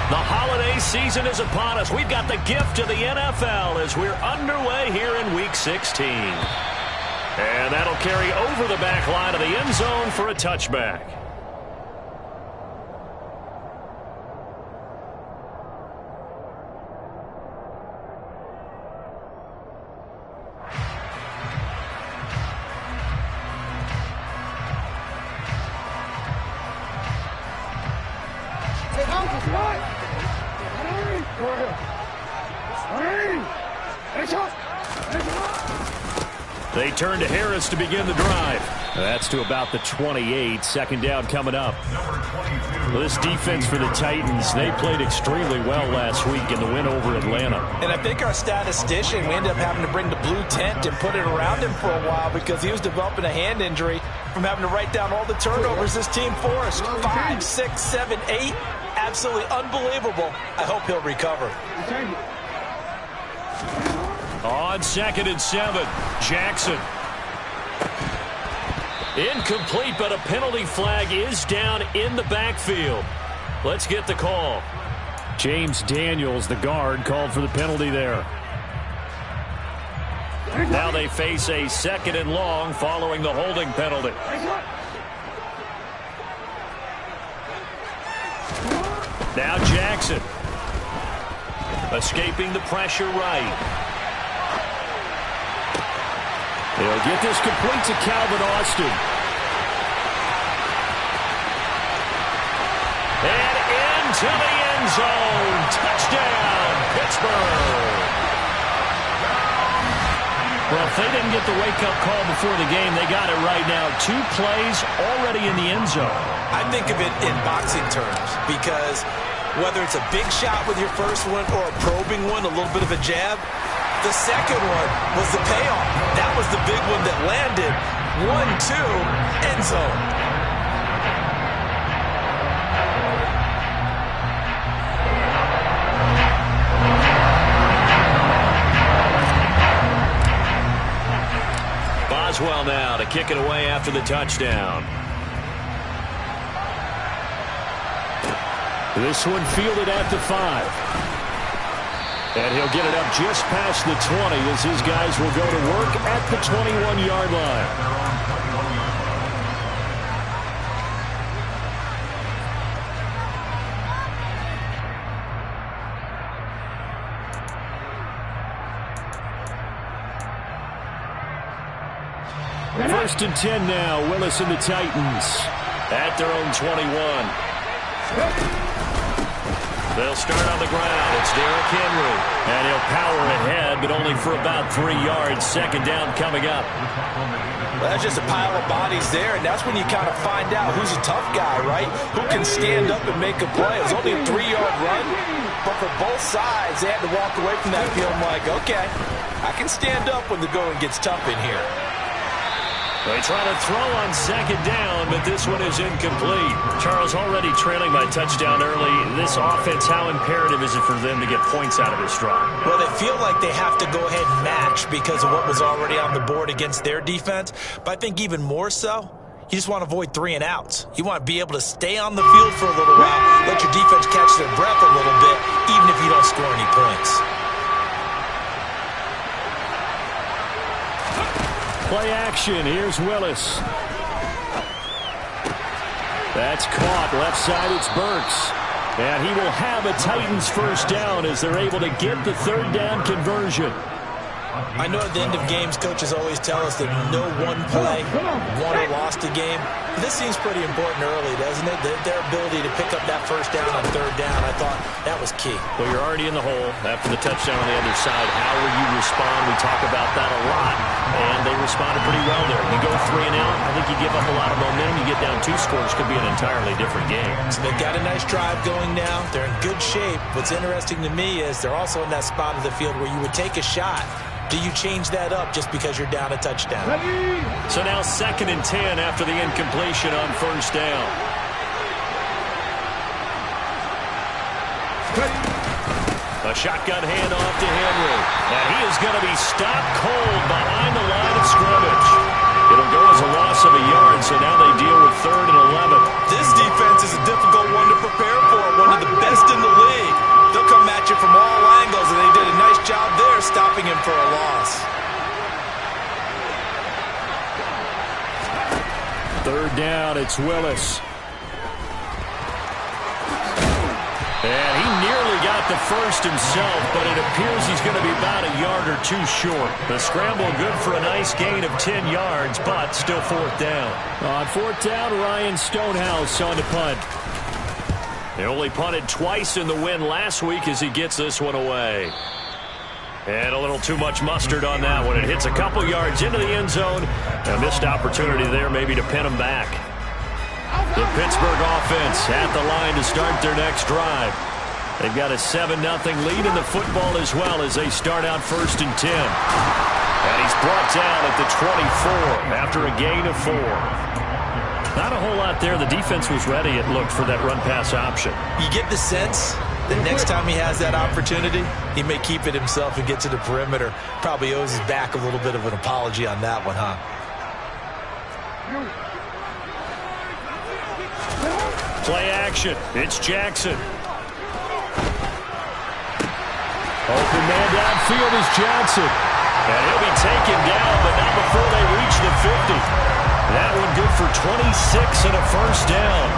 The holiday season is upon us. We've got the gift of the NFL as we're underway here in Week 16. And that'll carry over the back line of the end zone for a touchback. They turn to Harris to begin the drive. That's to about the 28. Second down coming up. Well, this defense for the Titans, they played extremely well last week in the win over Atlanta. And I think our statistician, we ended up having to bring the blue tent and put it around him for a while because he was developing a hand injury from having to write down all the turnovers this team forced. 5, 6, 7, 8. Absolutely unbelievable. I hope he'll recover. On 2nd and 7, Jackson. Incomplete, but a penalty flag is down in the backfield. Let's get the call. James Daniels, the guard, called for the penalty there. Now they face a 2nd and long following the holding penalty. Now Jackson. Escaping the pressure right. They'll get this complete to Calvin Austin. And into the end zone. Touchdown, Pittsburgh. Well, if they didn't get the wake-up call before the game, they got it right now. 2 plays already in the end zone. I think of it in boxing terms because whether it's a big shot with your first one or a probing one, a little bit of a jab, the second one was the payoff. That was the big one that landed. 1-2, end zone. Boswell now to kick it away after the touchdown. This one fielded at the 5. And he'll get it up just past the 20 as his guys will go to work at the 21-yard line. First and 10 now. Willis and the Titans at their own 21. They'll start on the ground. It's Derrick Henry. And he'll power ahead, but only for about 3 yards. Second down coming up. Well, that's just a pile of bodies there, and that's when you kind of find out who's a tough guy, right? Who can stand up and make a play. It was only a 3-yard run, but for both sides, they had to walk away from that field. I'm like, okay, I can stand up when the going gets tough in here. They try to throw on second down, but this one is incomplete. Charles, already trailing by touchdown early. This offense, how imperative is it for them to get points out of this drive? Well, they feel like they have to go ahead and match because of what was already on the board against their defense. But I think even more so, you just want to avoid 3 and outs. You want to be able to stay on the field for a little while, let your defense catch their breath a little bit, even if you don't score any points. Play action. Here's Willis. That's caught. Left side, it's Burks. And he will have a Titans first down as they're able to get the 3rd down conversion. I know at the end of games, coaches always tell us that no one play won or lost a game. But this seems pretty important early, doesn't it? Their ability to pick up that first down on 3rd down, I thought that was key. Well, you're already in the hole after the touchdown on the other side. How will you respond? We talk about that a lot, and they responded pretty well there. You go 3 and out, I think you give up a lot of momentum. You get down 2 scores, could be an entirely different game. So they've got a nice drive going now. They're in good shape. What's interesting to me is they're also in that spot of the field where you would take a shot. Do you change that up just because you're down a touchdown? So now 2nd and 10 after the incompletion on first down. A shotgun handoff to Henry. And he is going to be stopped cold behind the line of scrimmage. It'll go as a loss of a yard, so now they deal with 3rd and 11. This defense is a difficult one to prepare for, one of the best in the league. him for a loss. Third down, it's Willis. And he nearly got the first himself, but it appears he's going to be about a yard or two short. The scramble good for a nice gain of 10 yards, but still fourth down. On fourth down, Ryan Stonehouse on to punt. They only punted twice in the win last week as he gets this one away. And a little too much mustard on that one. It hits a couple yards into the end zone. A missed opportunity there maybe to pin him back. The Pittsburgh offense at the line to start their next drive. They've got a 7-0 lead in the football as well as they start out 1st and 10. And he's brought down at the 24 after a gain of 4. Not a whole lot there. The defense was ready, it looked, for that run-pass option. You get the sense that next time he has that opportunity, he may keep it himself and get to the perimeter. Probably owes his back a little bit of an apology on that one, huh? Play action. It's Jackson. Open man downfield is Johnson. And he'll be taken down, but not before they reach the 50. That one good for 26 and a first down.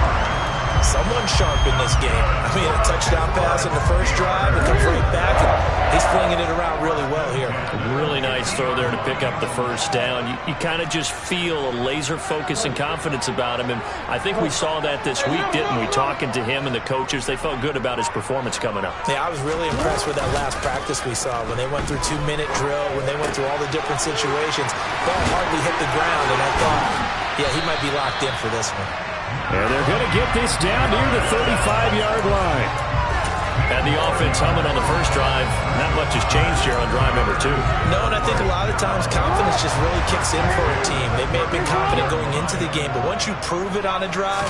Someone sharp in this game. I mean, a touchdown pass in the first drive. It comes right back, and he's flinging it around really well here. Really nice throw there to pick up the first down. You kind of just feel a laser focus and confidence about him, and I think we saw that this week, didn't we? Talking to him and the coaches, they felt good about his performance coming up. Yeah, I was really impressed with that last practice we saw when they went through 2-minute drill, when they went through all the different situations. Ball hardly hit the ground, and I thought, yeah, he might be locked in for this one. And they're going to get this down near the 35-yard line. And the offense humming on the first drive. Not much has changed here on drive number 2. No, and I think a lot of times confidence just really kicks in for a team. They may have been confident going into the game, but once you prove it on a drive,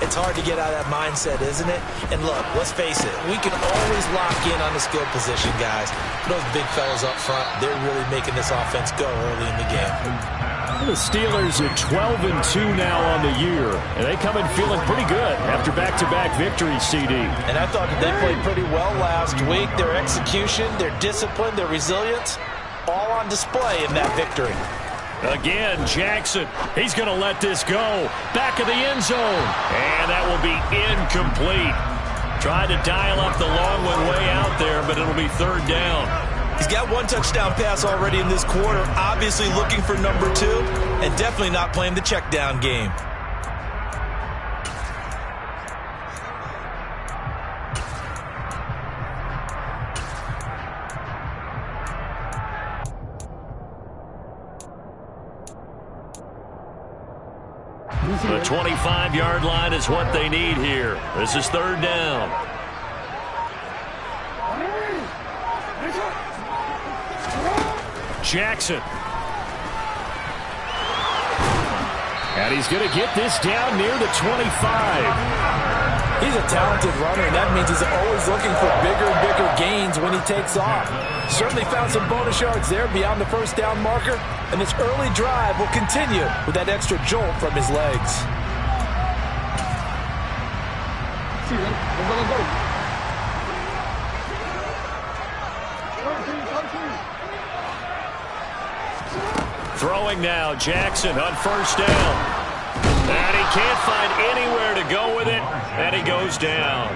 it's hard to get out of that mindset, isn't it? And look, let's face it, we can always lock in on the skill position, guys. Those big fellas up front, they're really making this offense go early in the game. The Steelers at 12-2 now on the year, and they come in feeling pretty good after back-to-back victories, CD. And I thought that they played pretty well last week. Their execution, their discipline, their resilience, all on display in that victory. Again, Jackson. He's going to let this go. Back of the end zone. And that will be incomplete. Tried to dial up the long one way out there, but it'll be third down. He's got one touchdown pass already in this quarter, obviously looking for number 2, and definitely not playing the check down game. The 25-yard line is what they need here. This is third down. Jackson. And he's going to get this down near the 25. He's a talented runner, and that means he's always looking for bigger and bigger gains when he takes off. Certainly found some bonus yards there beyond the first down marker, and this early drive will continue with that extra jolt from his legs. Throwing now, Jackson on first down. And he can't find anywhere to go with it, and he goes down.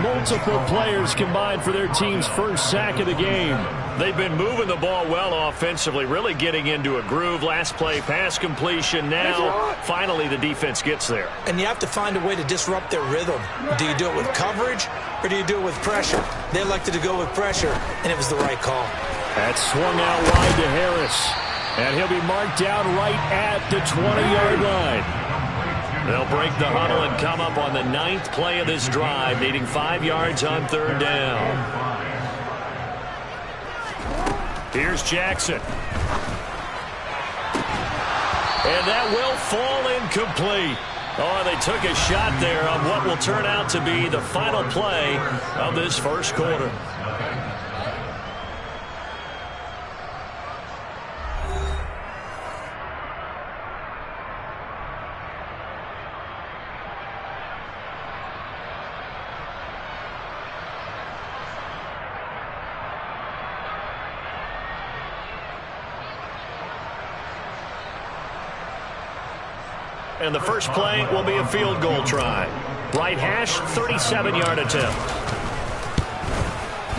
Multiple players combined for their team's first sack of the game. They've been moving the ball well offensively, really getting into a groove. Last play, pass completion. Now, finally, the defense gets there. And you have to find a way to disrupt their rhythm. Do you do it with coverage, or do you do it with pressure? They elected to go with pressure, and it was the right call. That swung out wide to Harris. And he'll be marked down right at the 20-yard line. They'll break the huddle and come up on the 9th play of this drive, needing 5 yards on third down. Here's Jackson. And that will fall incomplete. Oh, they took a shot there on what will turn out to be the final play of this first quarter. and the first play will be a field goal try. Right hash, 37-yard attempt.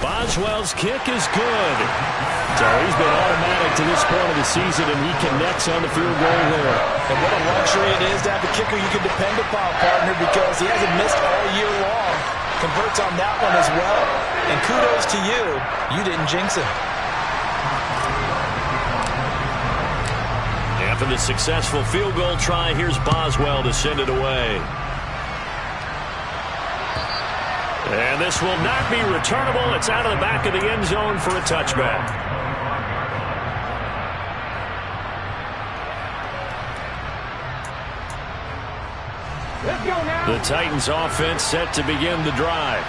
Boswell's kick is good. So he's been automatic to this point of the season, and he connects on the field goal there. And what a luxury it is to have a kicker you can depend upon, partner, because he hasn't missed all year long. Converts on that one as well. And kudos to you. You didn't jinx it. After the successful field goal try, here's Boswell to send it away. And this will not be returnable. It's out of the back of the end zone for a touchback. The Titans offense set to begin the drive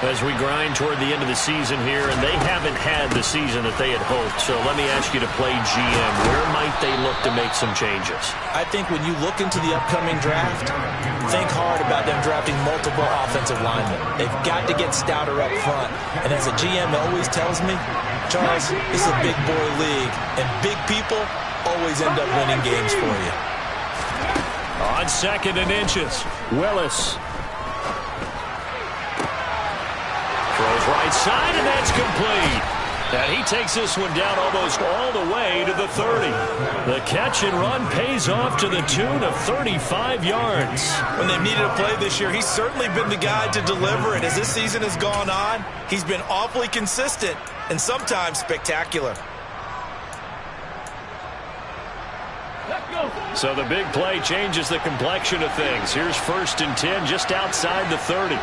as we grind toward the end of the season here, and they haven't had the season that they had hoped. So let me ask you to play GM. Where might they look to make some changes? I think when you look into the upcoming draft, think hard about them drafting multiple offensive linemen. They've got to get stouter up front. And as a GM always tells me, Charles, this is a big boy league, and big people always end up winning games for you. On 2nd and inches, Willis. Throws right side, and that's complete. And he takes this one down almost all the way to the 30. The catch and run pays off to the tune of 35 yards. When they've needed a play this year, he's certainly been the guy to deliver it. As this season has gone on, he's been awfully consistent and sometimes spectacular. So the big play changes the complexion of things. Here's 1st and 10 just outside the 30.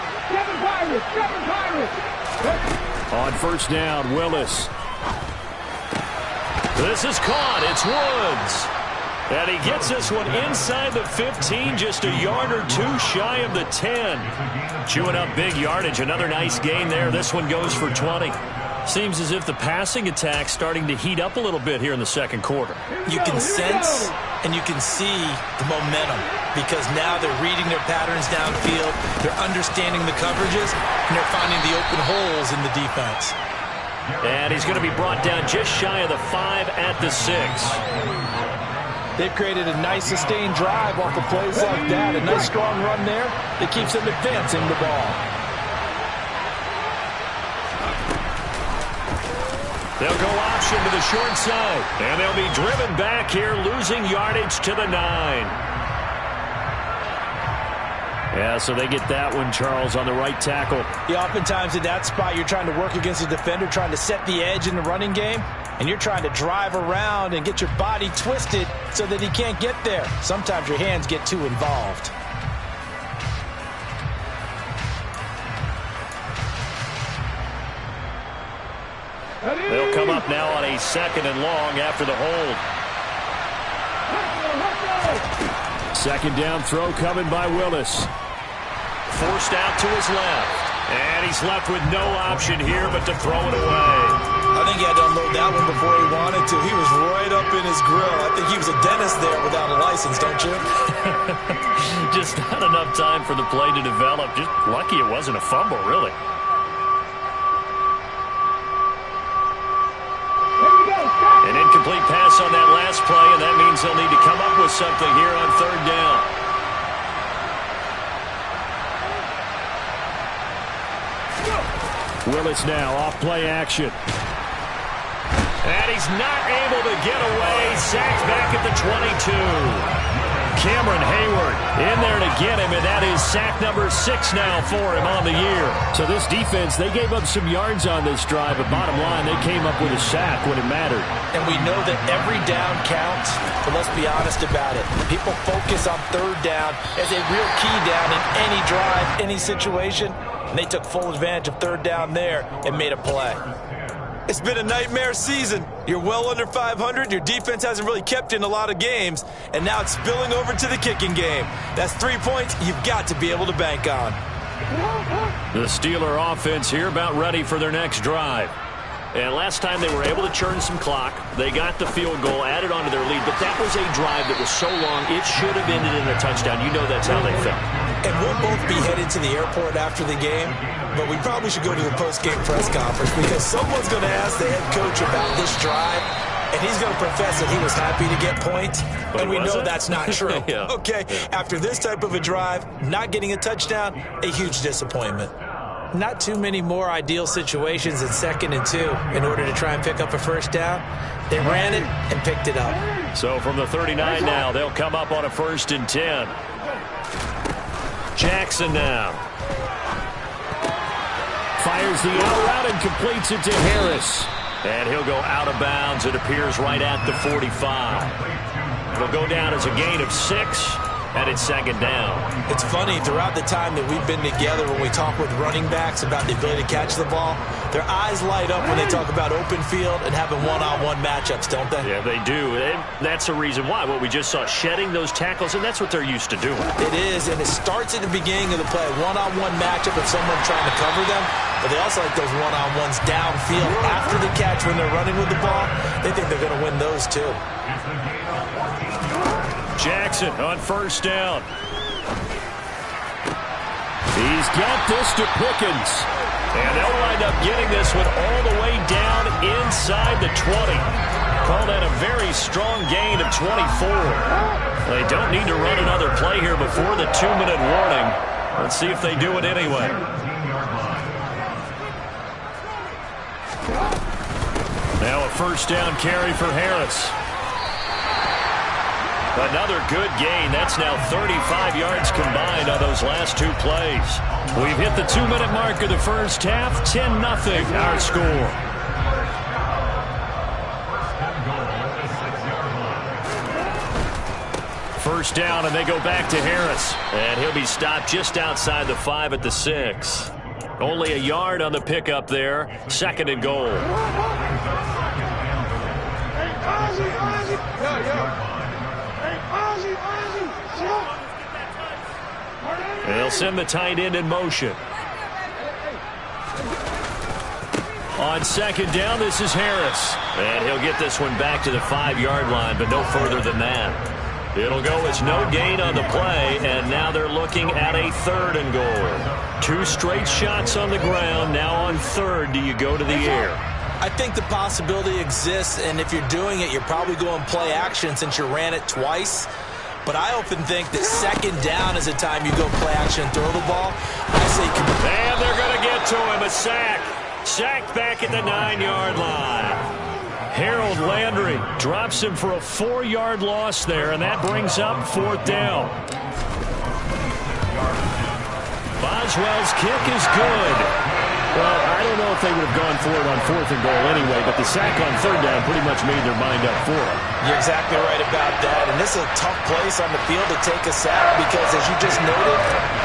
On 1st down, Willis. This is caught. It's Woods. And he gets this one inside the 15, just a yard or two shy of the 10. Chewing up big yardage. Another nice gain there. This one goes for 20. Seems as if the passing attack's starting to heat up a little bit here in the second quarter. You can sense and you can see the momentum because now they're reading their patterns downfield, they're understanding the coverages, and they're finding the open holes in the defense. And he's going to be brought down just shy of the 5 at the 6. They've created a nice sustained drive off of plays like that. A nice strong run there that keeps them advancing the ball. They'll go option to the short side. And they'll be driven back here, losing yardage to the 9. Yeah, so they get that one, Charles, on the right tackle. Yeah, oftentimes in that spot, you're trying to work against a defender, trying to set the edge in the running game, and you're trying to drive around and get your body twisted so that he can't get there. Sometimes your hands get too involved. They'll come up now on a 2nd and long after the hold. 2nd down throw coming by Willis. Forced out to his left. And he's left with no option here but to throw it away. I think he had to unload that one before he wanted to. He was right up in his grill. I think he was a dentist there without a license, don't you? Just not enough time for the play to develop. Just lucky it wasn't a fumble, really. An incomplete pass on that last play, and that means they'll need to come up with something here on 3rd down. Willis now off play action. And he's not able to get away. Sacked back at the 22. Cameron Hayward in there to get him, and that is sack number 6 now for him on the year. So this defense, they gave up some yards on this drive, but bottom line, they came up with a sack when it mattered. And we know that every down counts, but let's be honest about it. People focus on 3rd down as a real key down in any drive, any situation, and they took full advantage of 3rd down there and made a play. It's been a nightmare season. You're well under 500. Your defense hasn't really kept in a lot of games, and now it's spilling over to the kicking game. That's 3 points you've got to be able to bank on. The Steeler offense here about ready for their next drive. And last time they were able to churn some clock. They got the field goal, added on to their lead, but that was a drive that was so long it should have ended in a touchdown. You know that's how they felt. And we'll both be headed to the airport after the game, but we probably should go to the post-game press conference because someone's going to ask the head coach about this drive, And he's going to profess that he was happy to get points, and we know that's not true. Yeah. Okay, after this type of a drive, not getting a touchdown, a huge disappointment. Not too many more ideal situations in 2nd and 2 in order to try and pick up a first down. They ran it and picked it up. So from the 39 now, they'll come up on a 1st and 10. Jackson now. Fires the out route and completes it to Harris. And he'll go out of bounds. It appears right at the 45. It'll go down as a gain of 6. And it's 2nd down. It's funny, throughout the time that we've been together, when we talk with running backs about the ability to catch the ball, their eyes light up when they talk about open field and having one-on-one matchups, don't they? Yeah, they do. And that's the reason why. What we just saw, shedding those tackles, and that's what they're used to doing. It is, and it starts at the beginning of the play. One-on-one matchup of someone trying to cover them, but they also like those one-on-ones downfield after the catch when they're running with the ball. They think they're going to win those too. Jackson on 1st down. He's got this to Pickens. And they'll wind up getting this one all the way down inside the 20. Call that a very strong gain of 24. They don't need to run another play here before the 2-minute warning. Let's see if they do it anyway. Now a 1st down carry for Harris. Another good gain. That's now 35 yards combined on those last 2 plays. We've hit the 2-minute mark of the first half. 10-0 our score. First down, and they go back to Harris. And he'll be stopped just outside the 5 at the 6. Only a yard on the pickup there. 2nd and goal. They'll send the tight end in motion. On 2nd down, this is Harris. And he'll get this one back to the 5-yard line, but no further than that. It'll go as no gain on the play, and now they're looking at a 3rd and goal. 2 straight shots on the ground. Now on 3rd, do you go to the air? I think the possibility exists, and if you're doing it, you're probably going play action since you ran it twice. But I often think that 2nd down is the time you go play action and throw the ball. I say, and they're going to get to him. A sack. Sacked back at the 9-yard line. Harold Landry drops him for a 4-yard loss there, and that brings up 4th down. Boswell's kick is good. Well, I don't know if they would have gone for it on 4th and goal anyway, but the sack on 3rd down pretty much made their mind up for it. You're exactly right about that, and this is a tough place on the field to take a sack because, as you just noted,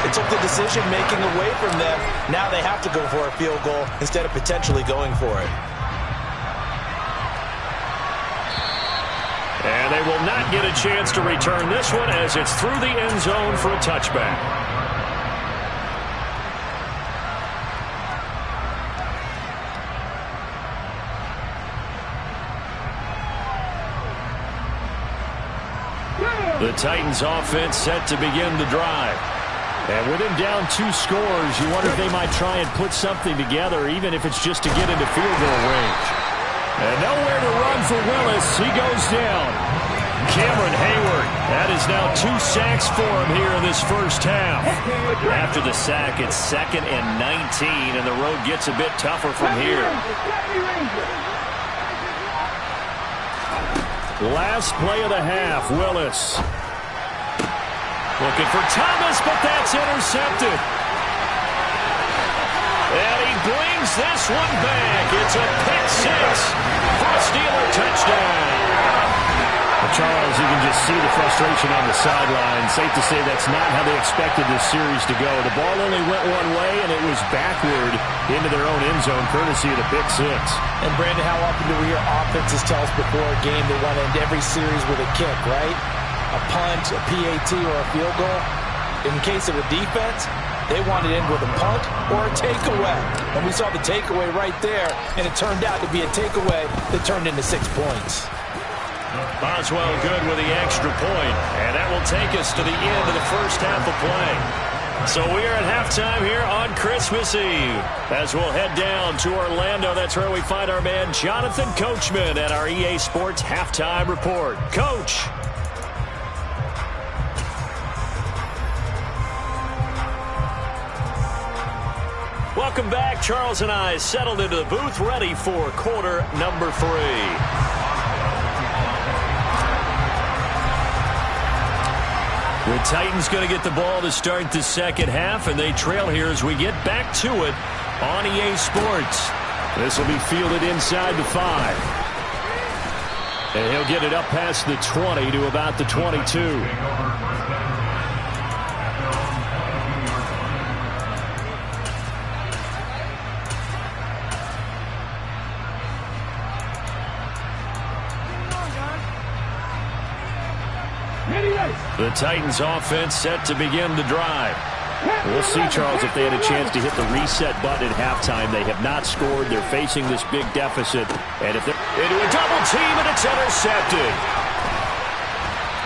it took the decision-making away from them. Now they have to go for a field goal instead of potentially going for it. And they will not get a chance to return this one as it's through the end zone for a touchback. The Titans offense set to begin the drive. And with him down 2 scores, you wonder if they might try and put something together, even if it's just to get into field goal range. And nowhere to run for Willis. He goes down. Cameron Hayward. That is now 2 sacks for him here in this first half. After the sack, it's 2nd and 19, and the road gets a bit tougher from here. Last play of the half, Willis. Looking for Thomas, but that's intercepted. And he brings this one back. It's a pick 6 for a Steeler touchdown. Charles, you can just see the frustration on the sideline. Safe to say that's not how they expected this series to go. The ball only went one way, and it was backward into their own end zone, courtesy of the pick 6. And, Brandon, how often do we hear offenses tell us before a game they want to end every series with a kick, right? A punt, a PAT, or a field goal. In case of a defense, they want it in with a punt or a takeaway. And we saw the takeaway right there, and it turned out to be a takeaway that turned into 6 points. Boswell good with the extra point, and that will take us to the end of the first half of play. So we are at halftime here on Christmas Eve. As we'll head down to Orlando, that's where we find our man Jonathan Coachman at our EA Sports Halftime Report. Coach. Welcome back. Charles and I settled into the booth, ready for quarter number 3. The Titans going to get the ball to start the second half, and they trail here as we get back to it on EA Sports. This will be fielded inside the 5. And he'll get it up past the 20 to about the 22. The Titans offense set to begin the drive. We'll see, Charles, if they had a chance to hit the reset button at halftime. They have not scored. They're facing this big deficit. And if they're into a double team, and it's intercepted.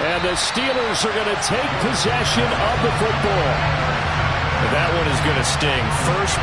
And the Steelers are going to take possession of the football. And that one is going to sting. First.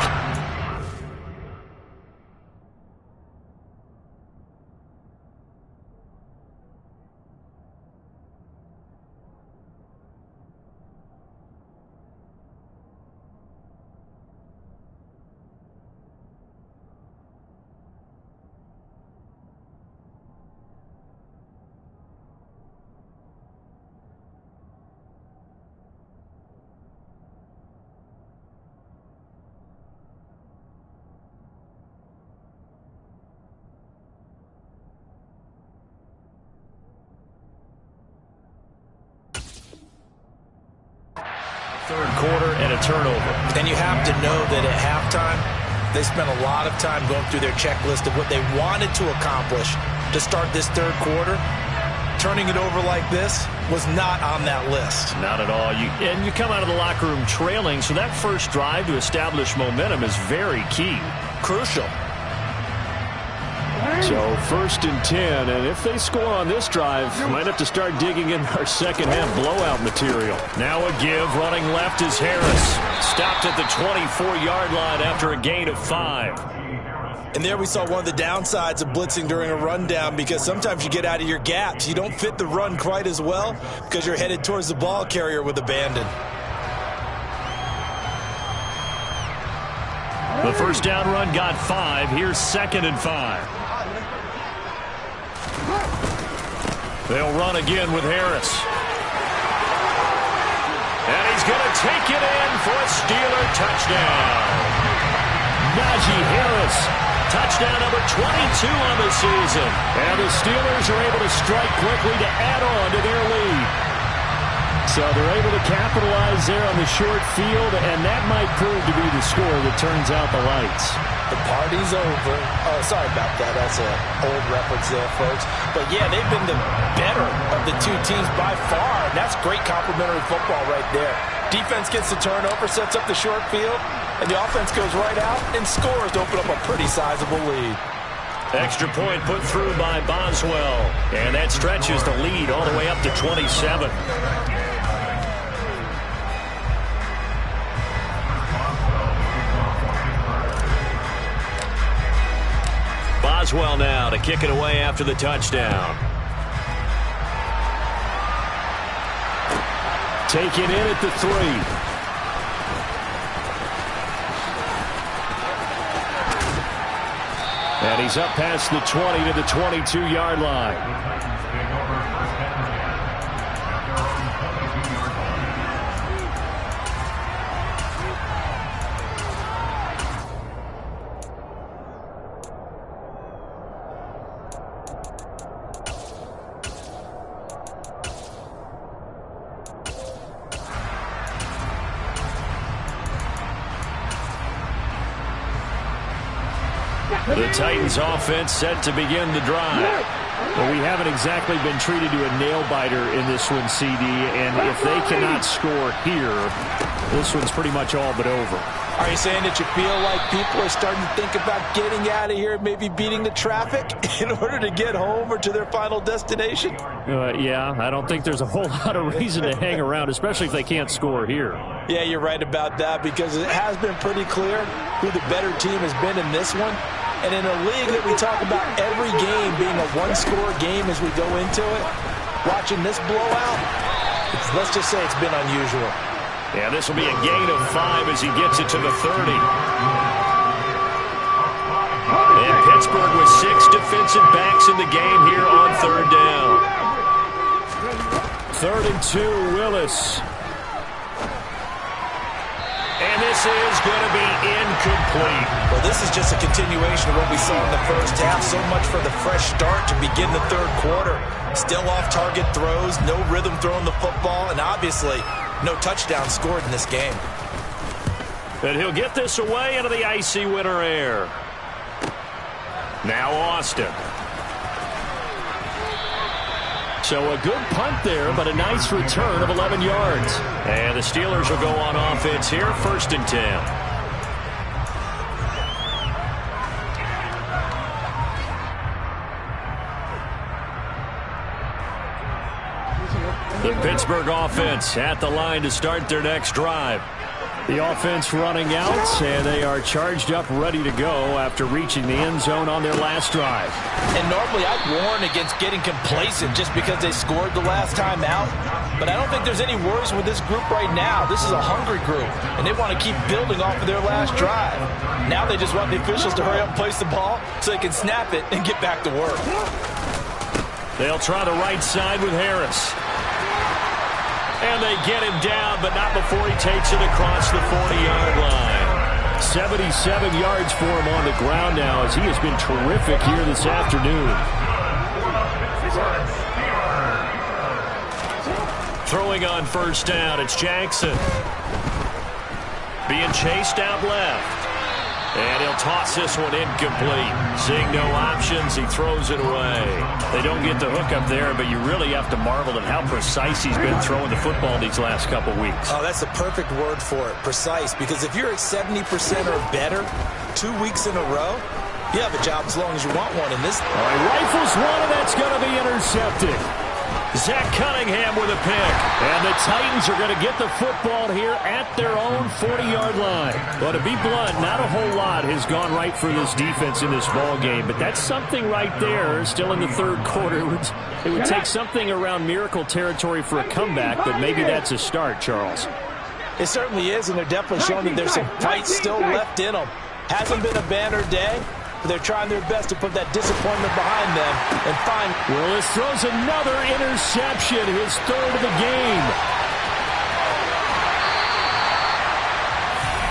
Third quarter and a turnover. And you have to know that at halftime, they spent a lot of time going through their checklist of what they wanted to accomplish to start this third quarter. Turning it over like this was not on that list. Not at all. And you come out of the locker room trailing, so that first drive to establish momentum is very key. Crucial. So 1st and 10, and if they score on this drive, might have to start digging in our second half blowout material. Now a give, running left is Harris. Stopped at the 24-yard line after a gain of 5. And there we saw one of the downsides of blitzing during a rundown, because sometimes you get out of your gaps. You don't fit the run quite as well because you're headed towards the ball carrier with abandon. The first down run got 5. Here's 2nd and 5. They'll run again with Harris. And he's going to take it in for a Steeler touchdown. Najee Harris, touchdown number 22 on the season. And the Steelers are able to strike quickly to add on to their lead. So they're able to capitalize there on the short field, and that might prove to be the score that turns out the lights. The party's over. Oh, sorry about that. That's an old reference there, folks. But, yeah, they've been the better of the two teams by far, and that's great complementary football right there. Defense gets the turnover, sets up the short field, and the offense goes right out and scores to open up a pretty sizable lead. Extra point put through by Boswell, and that stretches the lead all the way up to 27. Boswell now to kick it away after the touchdown. Taken in at the 3. And he's up past the 20 to the 22-yard line. The Titans offense set to begin the drive. Well, we haven't exactly been treated to a nail-biter in this one, CD, and if they cannot score here, this one's pretty much all but over. Are you saying that you feel like people are starting to think about getting out of here, maybe beating the traffic in order to get home or to their final destination? Yeah, I don't think there's a whole lot of reason to hang around, especially if they can't score here. Yeah, you're right about that, because it has been pretty clear who the better team has been in this one. And in a league that we talk about every game being a one-score game as we go into it, watching this blowout, let's just say it's been unusual. Yeah, this will be a gain of 5 as he gets it to the 30. And Pittsburgh with 6 defensive backs in the game here on third down. 3rd and 2, Willis. And this is going to be incomplete. Well, this is just a continuation of what we saw in the first half. So much for the fresh start to begin the third quarter. Still off-target throws, no rhythm throwing the football, and obviously no touchdown scored in this game. And he'll get this away into the icy winter air. Now Austin. So a good punt there, but a nice return of 11 yards. And the Steelers will go on offense here, 1st and 10. The Pittsburgh offense at the line to start their next drive. The offense running out, and they are charged up, ready to go after reaching the end zone on their last drive. And normally I'd warn against getting complacent just because they scored the last time out. But I don't think there's any worries with this group right now. This is a hungry group, and they want to keep building off of their last drive. Now they just want the officials to hurry up and place the ball so they can snap it and get back to work. They'll try the right side with Harris. And they get him down, but not before he takes it across the 40-yard line. 77 yards for him on the ground now, as he has been terrific here this afternoon. Throwing on 1st down, it's Jackson. Being chased out left. And he'll toss this one incomplete. Seeing no options, he throws it away. They don't get the hook up there, but you really have to marvel at how precise he's been throwing the football these last couple weeks. Oh, that's the perfect word for it, precise. Because if you're at 70% or better 2 weeks in a row, you have a job as long as you want one in this. All right, rifles one, and that's going to be intercepted. Zach Cunningham with a pick. And the Titans are going to get the football here at their own 40-yard line. But to be blunt, not a whole lot has gone right for this defense in this ball game. But that's something right there, still in the third quarter. It would take something around miracle territory for a comeback, but maybe that's a start, Charles. It certainly is, and they're definitely showing that there's some fight still left in them. Hasn't been a banner day. They're trying their best to put that disappointment behind them and find. Willis throws another interception, his 3rd of the game.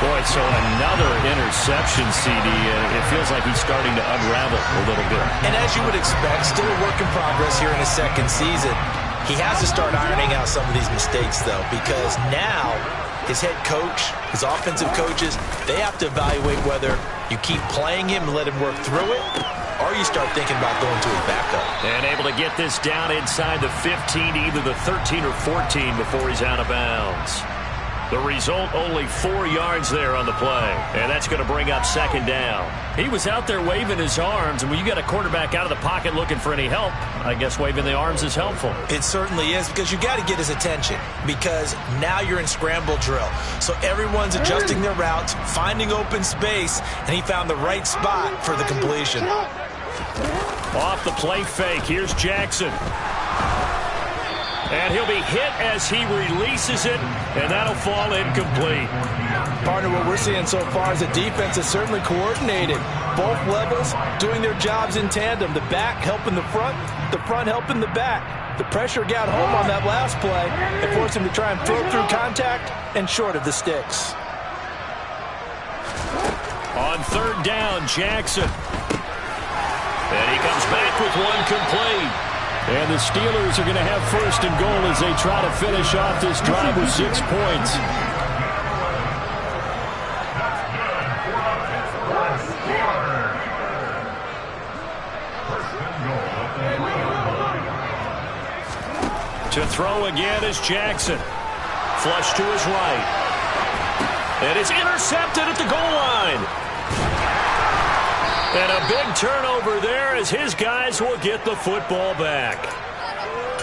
Boy, so another interception, CD. It feels like he's starting to unravel a little bit. And as you would expect, still a work in progress here in his 2nd season. He has to start ironing out some of these mistakes, though, because now his head coach, his offensive coaches, they have to evaluate whether you keep playing him and let him work through it, or you start thinking about going to his backup. And able to get this down inside the 15, either the 13 or 14 before he's out of bounds. The result, only 4 yards there on the play. And that's going to bring up 2nd down. He was out there waving his arms, and when you got a quarterback out of the pocket looking for any help, I guess waving the arms is helpful. It certainly is, because you got to get his attention, because now you're in scramble drill. So everyone's adjusting their routes, finding open space, and he found the right spot for the completion. Off the play fake, here's Jackson. And he'll be hit as he releases it, and that'll fall incomplete. Partner, what we're seeing so far is the defense is certainly coordinated. Both levels doing their jobs in tandem. The back helping the front helping the back. The pressure got home on that last play and forced him to try and throw through contact and short of the sticks. On 3rd down, Jackson. And he comes back with one complete. And the Steelers are going to have 1st and goal as they try to finish off this drive with 6 points. To throw again is Jackson. Flush to his right. And it's intercepted at the goal line. And a big turnover there as his guys will get the football back.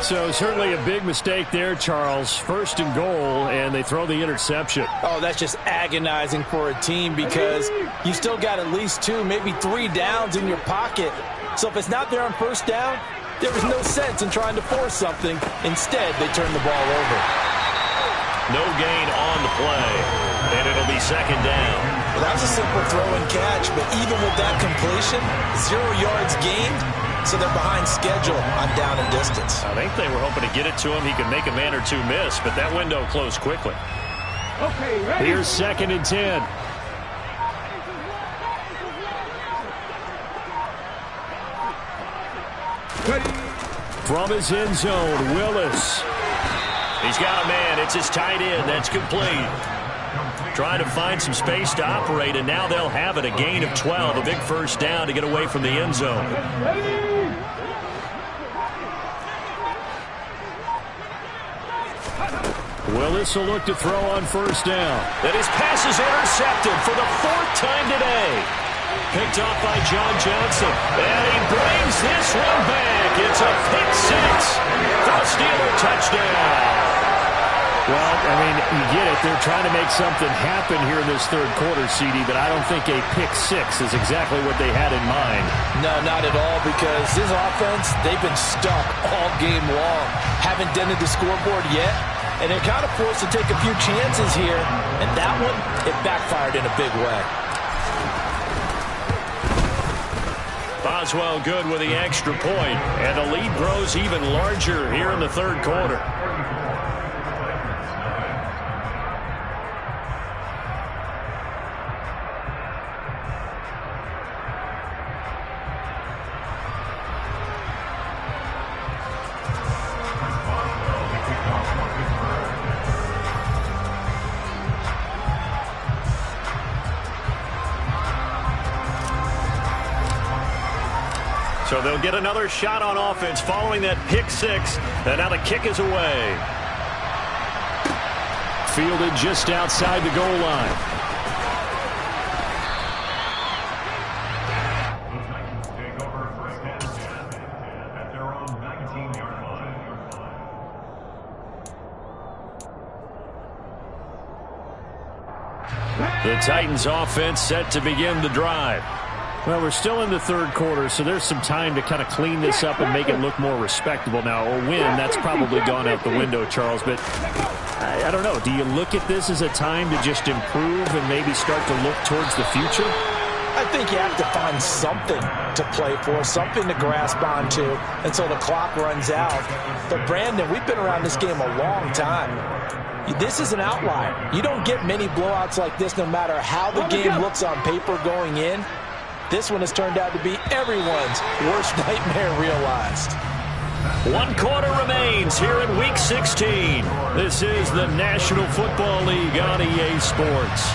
So certainly a big mistake there, Charles. First and goal, and they throw the interception. Oh, that's just agonizing for a team because you still got at least 2, maybe 3 downs in your pocket. So if it's not there on first down, there is no sense in trying to force something. Instead, they turn the ball over. No gain on the play, and it'll be second down. Well, that was a simple throw and catch, but even with that completion, 0 yards gained. So they're behind schedule on down and distance. I think they were hoping to get it to him. He could make a man or 2 miss, but that window closed quickly. Okay, ready? Here's second and 10. Ready. From his end zone, Willis. He's got a man. It's his tight end. That's complete. Trying to find some space to operate, and now they'll have it. A gain of 12, a big first down to get away from the end zone. Willis will look to throw on first down. And his pass is intercepted for the 4th time today. Picked off by John Johnson. And he brings this one back. It's a pick 6 for a Steeler touchdown. Well, I mean, you get it. They're trying to make something happen here in this third quarter, CD, but I don't think a pick 6 is exactly what they had in mind. No, not at all, because this offense, they've been stuck all game long. Haven't dented the scoreboard yet, and they're kind of forced to take a few chances here, and that one, it backfired in a big way. Boswell good with the extra point, and the lead grows even larger here in the third quarter. So they'll get another shot on offense following that pick 6. And now the kick is away. Fielded just outside the goal line. The Titans offense set to begin the drive. Well, we're still in the third quarter, so there's some time to kind of clean this up and make it look more respectable. Now, a win, that's probably gone out the window, Charles, but I don't know. Do you look at this as a time to just improve and maybe start to look towards the future? I think you have to find something to play for, something to grasp onto until the clock runs out. But, Brandon, we've been around this game a long time. This is an outlier. You don't get many blowouts like this no matter how the game looks on paper going in. This one has turned out to be everyone's worst nightmare realized. 1 quarter remains here in Week 16. This is the National Football League on EA Sports.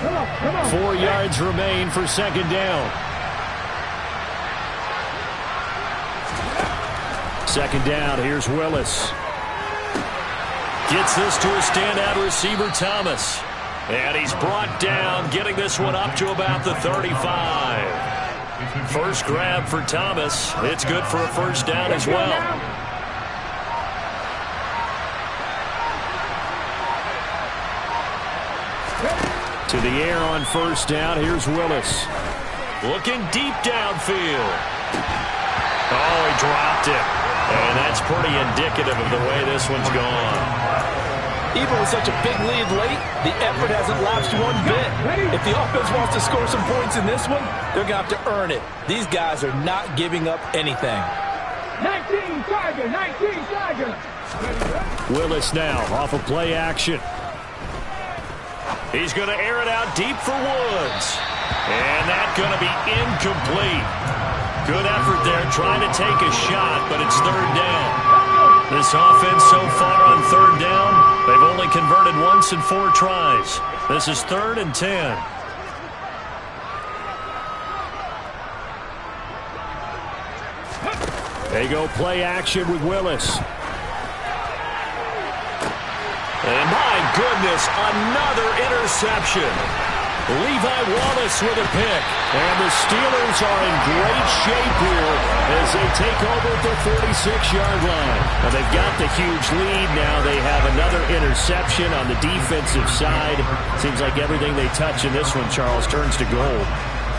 Come on. 4 yards remain for second down. Second down, here's Willis. Gets this to a standout receiver, Thomas. And he's brought down, getting this one up to about the 35. First grab for Thomas. It's good for a first down as well. To the air on first down. Here's Willis. Looking deep downfield. Oh, he dropped it. And that's pretty indicative of the way this one's gone. Even with such a big lead late, the effort hasn't lapsed one bit. If the offense wants to score some points in this one, they're going to have to earn it. These guys are not giving up anything. 19 Tiger. Willis now off of play action. He's going to air it out deep for Woods. And that's going to be incomplete. Good effort there trying to take a shot, but it's third down. This offense so far on third down, they've only converted once in 4 tries. This is 3rd and 10. They go play action with Willis. And my goodness, another interception. Levi Wallace with a pick. And the Steelers are in great shape here as they take over at the 46-yard line. Now they've got the huge lead. Now they have another interception on the defensive side. Seems like everything they touch in this one, Charles, turns to gold.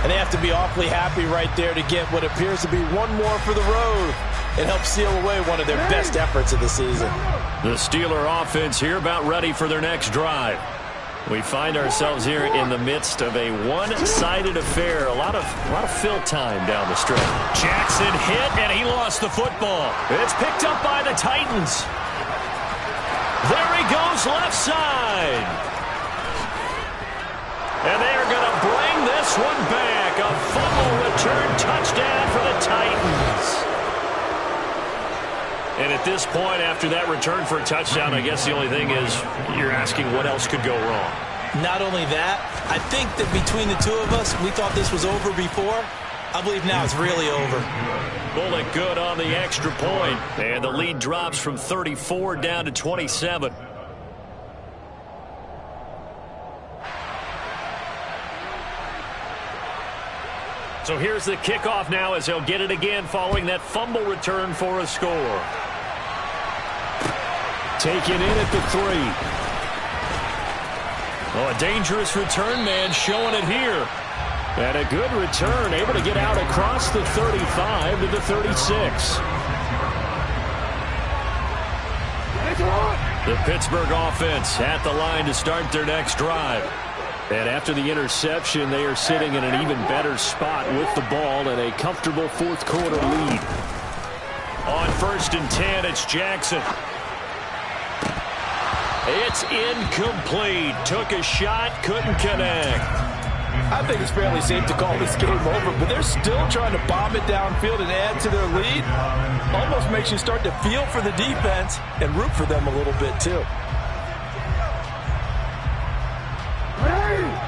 And they have to be awfully happy right there to get what appears to be one more for the road. It helps seal away one of their best efforts of the season. The Steeler offense here about ready for their next drive. We find ourselves here in the midst of a one-sided affair. A lot of fill time down the stretch. Jackson hit, and he lost the football. It's picked up by the Titans. There he goes left side. And they are going to bring this one back. A fumble return touchdown for the Titans. And at this point, after that return for a touchdown, I guess the only thing is you're asking what else could go wrong. Not only that, I think that between the two of us, we thought this was over before. I believe now it's really over. Bullock good on the extra point. And the lead drops from 34 down to 27. So here's the kickoff now as they'll get it again following that fumble return for a score. Taken in at the 3. Oh, a dangerous return man showing it here. And a good return, able to get out across the 35 to the 36. The Pittsburgh offense at the line to start their next drive. And after the interception, they are sitting in an even better spot with the ball and a comfortable fourth quarter lead. On 1st and 10, it's Jackson. It's incomplete. Took a shot, couldn't connect. I think it's fairly safe to call this game over, but they're still trying to bomb it downfield and add to their lead. Almost makes you start to feel for the defense and root for them a little bit, too.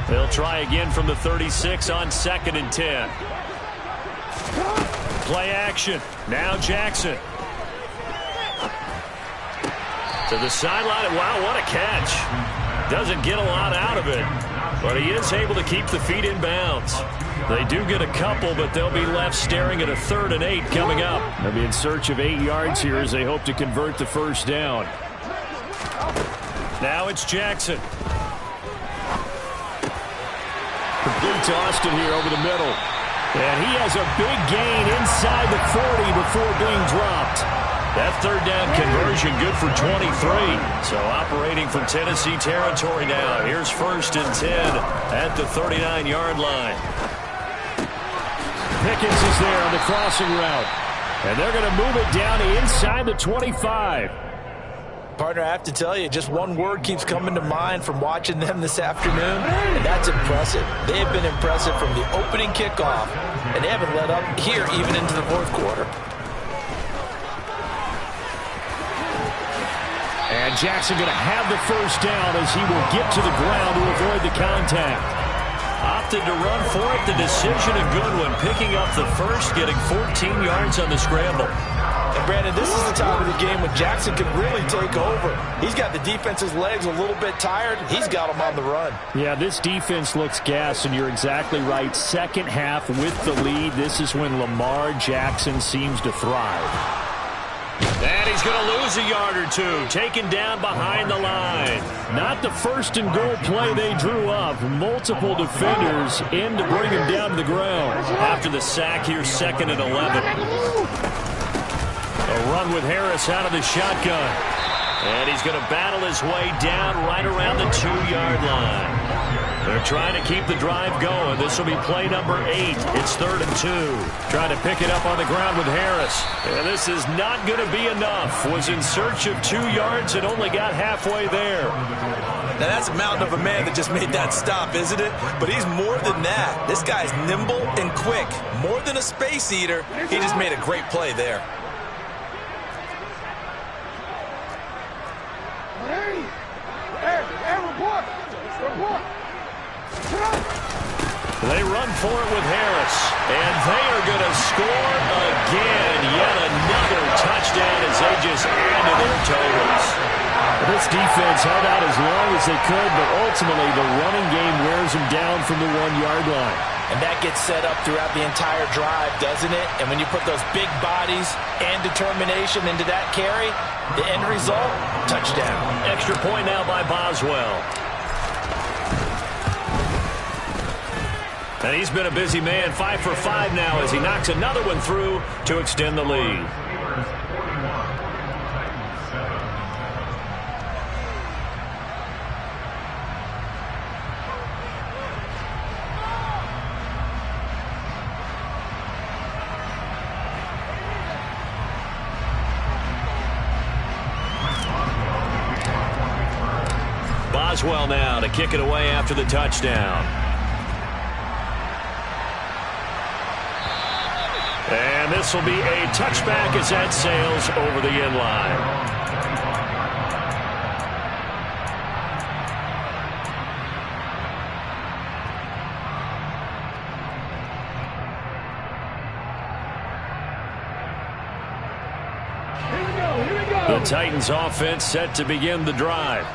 They'll try again from the 36 on 2nd and 10. Play action. Now Jackson. To the sideline. Wow, what a catch. Doesn't get a lot out of it, but he is able to keep the feet in bounds. They do get a couple, but they'll be left staring at a 3rd and 8 coming up. They'll be in search of 8 yards here as they hope to convert the first down. Now it's Jackson. Complete to Austin here over the middle. And he has a big gain inside the 40 before being dropped. That 3rd down conversion good for 23. So operating from Tennessee territory now. Here's 1st and 10 at the 39-yard line. Pickens is there on the crossing route. And they're going to move it down to inside the 25. Partner, I have to tell you, just one word keeps coming to mind from watching them this afternoon, and that's impressive. They have been impressive from the opening kickoff, and they haven't let up here even into the fourth quarter. And Jackson going to have the first down as he will get to the ground to avoid the contact. Opted to run for it. The decision a good one. Picking up the first, getting 14 yards on the scramble. And Brandon, this is the time of the game when Jackson could really take over. He's got the defense's legs a little bit tired. He's got them on the run. Yeah, this defense looks gassed, and you're exactly right. Second half with the lead, this is when Lamar Jackson seems to thrive. And he's going to lose a yard or two, taken down behind the line. Not the first and goal play they drew up. Multiple defenders in to bring him down to the ground. After the sack here, 2nd and 11. A run with Harris out of the shotgun. And he's going to battle his way down right around the 2-yard line. They're trying to keep the drive going. This will be play number 8. It's 3rd and 2. Trying to pick it up on the ground with Harris. And this is not going to be enough. Was in search of 2 yards and only got halfway there. Now that's a mountain of a man that just made that stop, isn't it? But he's more than that. This guy's nimble and quick. More than a space eater. He just made a great play there. They run for it with Harris, and they are going to score again. Yet another touchdown as they just add to their totals. This defense held out as long as they could, but ultimately the running game wears them down from the 1-yard line. And that gets set up throughout the entire drive, doesn't it? And when you put those big bodies and determination into that carry, the end result, touchdown. Extra point now by Boswell. And he's been a busy man, 5 for 5 now as he knocks another one through to extend the lead. Boswell now to kick it away after the touchdown. And this will be a touchback as that sails over the end line. The Titans offense set to begin the drive.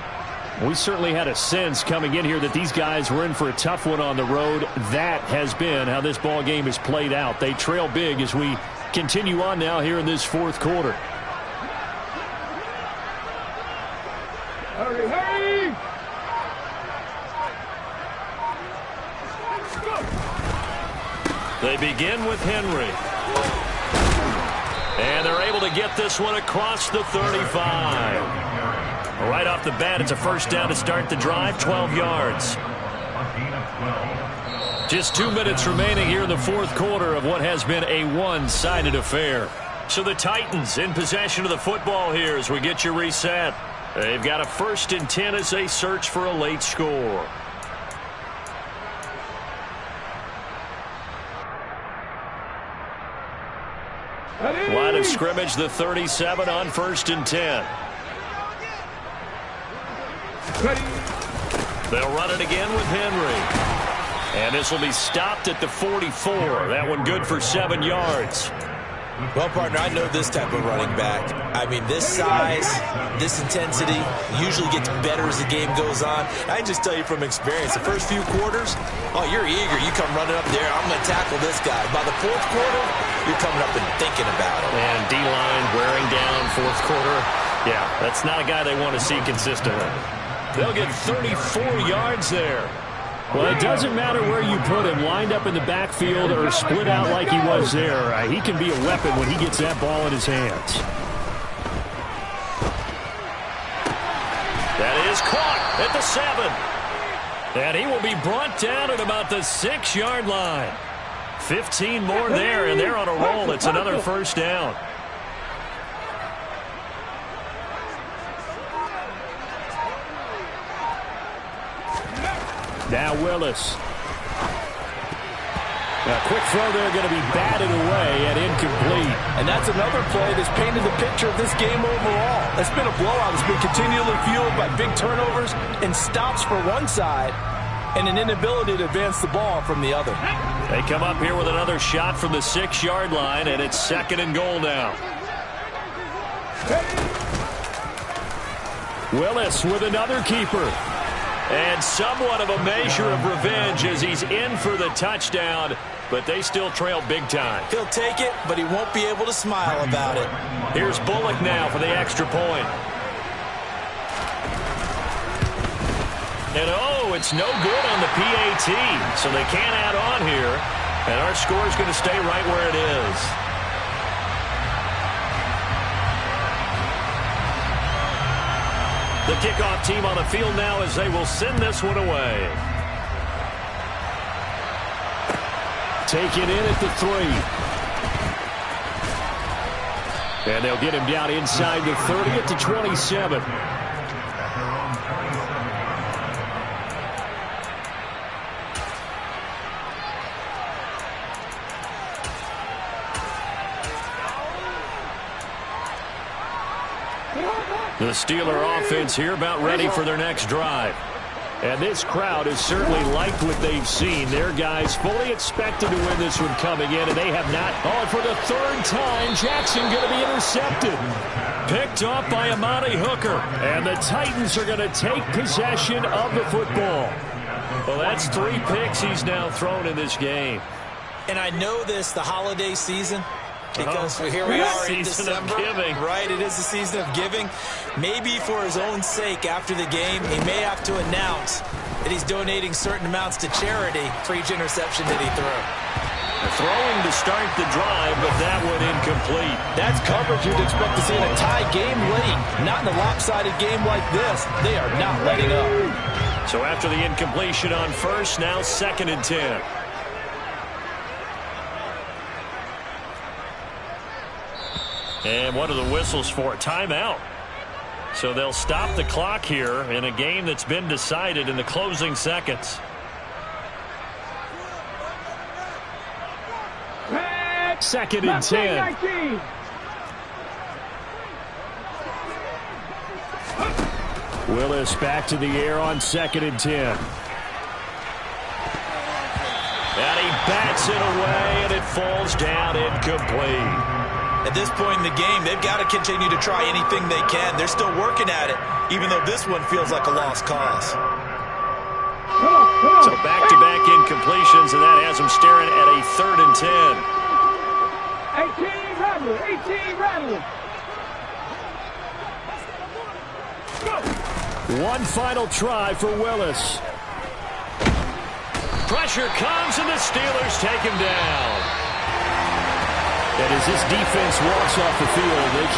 We certainly had a sense coming in here that these guys were in for a tough one on the road. That has been how this ball game has played out. They trail big as we continue on now here in this fourth quarter. Hurry, hurry! They begin with Henry. And they're able to get this one across the 35. Right off the bat, it's a first down to start the drive, 12 yards. Just 2 minutes remaining here in the fourth quarter of what has been a one-sided affair. So the Titans in possession of the football here as we get you reset. They've got a 1st and 10 as they search for a late score. Line of scrimmage, the 37 on 1st and 10. They'll run it again with Henry. And this will be stopped at the 44. That one good for 7 yards. Well, partner, I know this type of running back. I mean, this size, this intensity usually gets better as the game goes on. I can just tell you from experience, the first few quarters, oh, you're eager. You come running up there, I'm going to tackle this guy. By the fourth quarter, you're coming up and thinking about it. And D-line wearing down fourth quarter. Yeah, that's not a guy they want to see consistently. They'll get 34 yards there. Well, it doesn't matter where you put him, lined up in the backfield or split out like he was there. He can be a weapon when he gets that ball in his hands. That is caught at the 7. And he will be brought down at about the 6-yard line. 15 more there, and they're on a roll. It's another first down. Now Willis. A quick throw there going to be batted away and incomplete. And that's another play that's painted the picture of this game overall. It's been a blowout. It's been continually fueled by big turnovers and stops for one side and an inability to advance the ball from the other. They come up here with another shot from the 6-yard line, and it's 2nd and goal now. Willis with another keeper. And somewhat of a measure of revenge as he's in for the touchdown, but they still trail big time. He'll take it, but he won't be able to smile about it. Here's Bullock now for the extra point. And oh, it's no good on the PAT, so they can't add on here. And our score is going to stay right where it is. The kickoff team on the field now as they will send this one away. Taken in at the 3. And they'll get him down inside the 30 at the 27. The Steeler offense here about ready for their next drive. And this crowd has certainly liked what they've seen. Their guys fully expected to win this one coming in, and they have not. Oh, and for the third time, Jackson going to be intercepted. Picked off by Amani Hooker. And the Titans are going to take possession of the football. Well, that's 3 picks he's now thrown in this game. And I know this, the holiday season, because here we are in December. Right, it is the season of giving. Maybe for his own sake after the game, he may have to announce that he's donating certain amounts to charity for each interception that he threw. Throwing to start the drive, but that one incomplete. That's coverage you'd expect to see in a tie game late. Not in a lopsided game like this. They are not letting up. So after the incompletion on first, now 2nd and 10. And what are the whistles for? Timeout. So they'll stop the clock here in a game that's been decided in the closing seconds. Second and 10. Willis back to the air on 2nd and 10. And he bats it away, and it falls down incomplete. At this point in the game, they've got to continue to try anything they can. They're still working at it, even though this one feels like a lost cause. So back-to-back incompletions, and that has them staring at a 3rd and 10. 18 Rattler. One final try for Willis. Pressure comes, and the Steelers take him down. And as this defense walks off the field, they